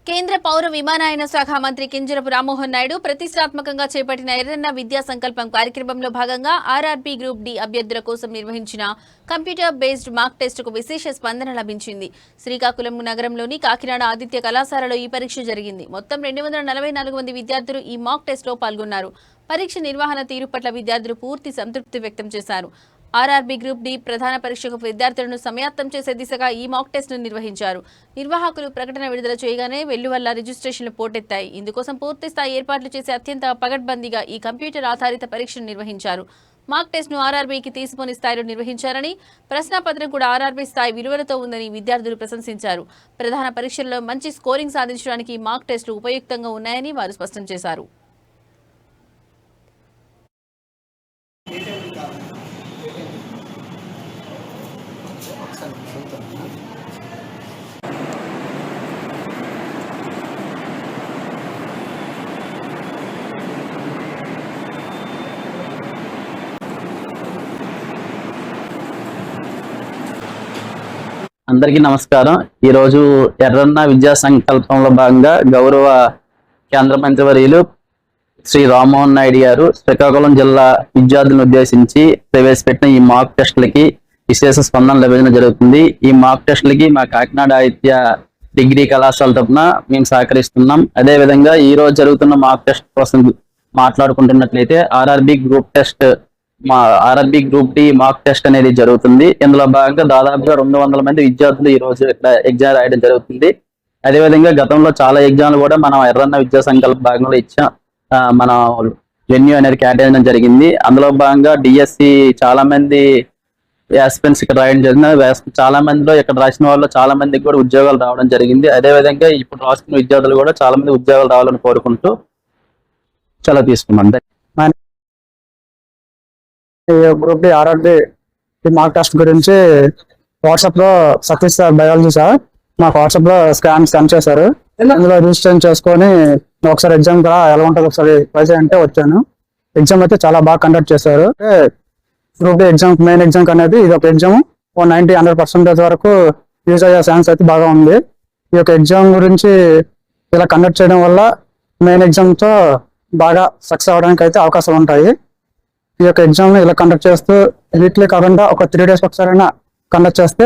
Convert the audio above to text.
కేంద్ర పౌర విమానయాన శాఖ మంత్రి కింజరపు రామ్మోహన్ నాయుడు ప్రతిష్టాత్మకంగా చేపట్టిన ఎర్రన్న విద్యా సంకల్పం కార్యక్రమంలో భాగంగా ఆర్ఆర్బీ గ్రూప్ డి అభ్యర్థుల కోసం నిర్వహించిన కంప్యూటర్ బేస్డ్ మాక్ టెస్టుకు విశేష స్పందన లభించింది. శ్రీకాకుళం నగరంలోని కాకినాడ ఆదిత్య కళాశాలలో ఈ పరీక్ష జరిగింది. మొత్తం 244 మంది విద్యార్థులు ఈ మాక్ టెస్టులో పాల్గొన్నారు. పరీక్ష నిర్వహణ తీరు పట్ల విద్యార్థులు పూర్తి సంతృప్తి వ్యక్తం చేశారు. ఆర్ఆర్బీ గ్రూప్ డి ప్రధాన పరీక్షకు విద్యార్థులను సమయాత్తం చేసే దిశగా ఈ మాక్ టెస్ట్ను నిర్వహించారు. నిర్వాహకులు ప్రకటన విడుదల చేయగానే వెల్లువల్ల రిజిస్ట్రేషన్లు పోటెత్తాయి. ఇందుకోసం పూర్తిస్థాయి ఏర్పాట్లు చేసి అత్యంత పగడ్బందీగా ఈ కంప్యూటర్ ఆధారిత పరీక్షను నిర్వహించారు. మాక్ టెస్ట్ను ఆర్ఆర్బీకి తీసిపోని స్థాయిలో నిర్వహించారని, ప్రశ్నాపత్రం కూడా ఆర్ఆర్బీ స్థాయి విలువలతో ఉందని విద్యార్థులు ప్రశంసించారు. ప్రధాన పరీక్షల్లో మంచి స్కోరింగ్ సాధించడానికి మాక్ టెస్టులు ఉపయుక్తంగా ఉన్నాయని వారు స్పష్టం చేశారు. అందరికీ నమస్కారం. ఈరోజు ఎర్రన్న విద్యా సంకల్పంలో భాగంగా గౌరవ కేంద్ర మంత్రివర్యులు శ్రీ రామ్మోహన్ నాయుడు గారు శ్రీకాకుళం జిల్లా విద్యార్థులను ఉద్దేశించి ప్రవేశపెట్టిన ఈ మాక్ టెస్టులకి విశేష స్పందన లభించడం జరుగుతుంది. ఈ మాక్ టెస్టులకి మా కాకినాడ ఆదిత్య డిగ్రీ కళాశాల తరఫున మేము సహకరిస్తున్నాం. అదేవిధంగా ఈ రోజు జరుగుతున్న మాక్ టెస్ట్ కోసం మాట్లాడుకుంటున్నట్లయితే RRB group D mock test అనేది జరుగుతుంది. ఇందులో భాగంగా దాదాపుగా 200 మంది విద్యార్థులు ఈ రోజు ఇక్కడ ఎగ్జామ్ రాయడం జరుగుతుంది. అదేవిధంగా గతంలో చాలా ఎగ్జామ్లు కూడా మనం ఎర్రన్న విద్యా సంకల్ప భాగంలో ఇచ్చాం. మనం వెన్యూ అనేది కేటాయించడం జరిగింది. అందులో భాగంగా డిఎస్సి చాలా మంది ఆస్పిరెంట్స్ ఇక్కడ రాయడం జరిగింది. చాలా మందిలో ఇక్కడ రాసిన వాళ్ళు చాలా మందికి కూడా ఉద్యోగాలు రావడం జరిగింది. అదేవిధంగా ఇప్పుడు రాస్తున్న విద్యార్థులు కూడా చాలా మంది ఉద్యోగాలు రావాలని కోరుకుంటూ సెలవు తీసుకున్నాం. Group D RRB mock test గురించి వాట్సాప్ లో సతీష్ సార్ బయాలజీ సార్ మాకు వాట్సాప్ లో స్కాన్ చేశారు. అందులో రిజిస్ట్రేషన్ చేసుకొని ఒకసారి ఎగ్జామ్ కూడా ఎలా ఉంటుంది ఒకసారి ట్రై అంటే వచ్చాను. ఎగ్జామ్ అయితే చాలా బాగా కండక్ట్ చేశారు. Group D exam main exam అనేది ఇది ఒక ఎగ్జామ్ 90-100% వరకు యూజ్ అయ్యే ఛాన్స్ అయితే బాగా ఉంది. ఈ యొక్క ఎగ్జామ్ గురించి ఇలా కండక్ట్ చేయడం వల్ల మెయిన్ ఎగ్జామ్ తో బాగా సక్సెస్ అవడానికి అయితే అవకాశాలు ఉంటాయి. ఈ యొక్క ఎగ్జామ్ ని ఇలా కండక్ట్ చేస్తూ వీక్లీ కాకుండా ఒక 3 days ఒకసారైనా కండక్ట్ చేస్తే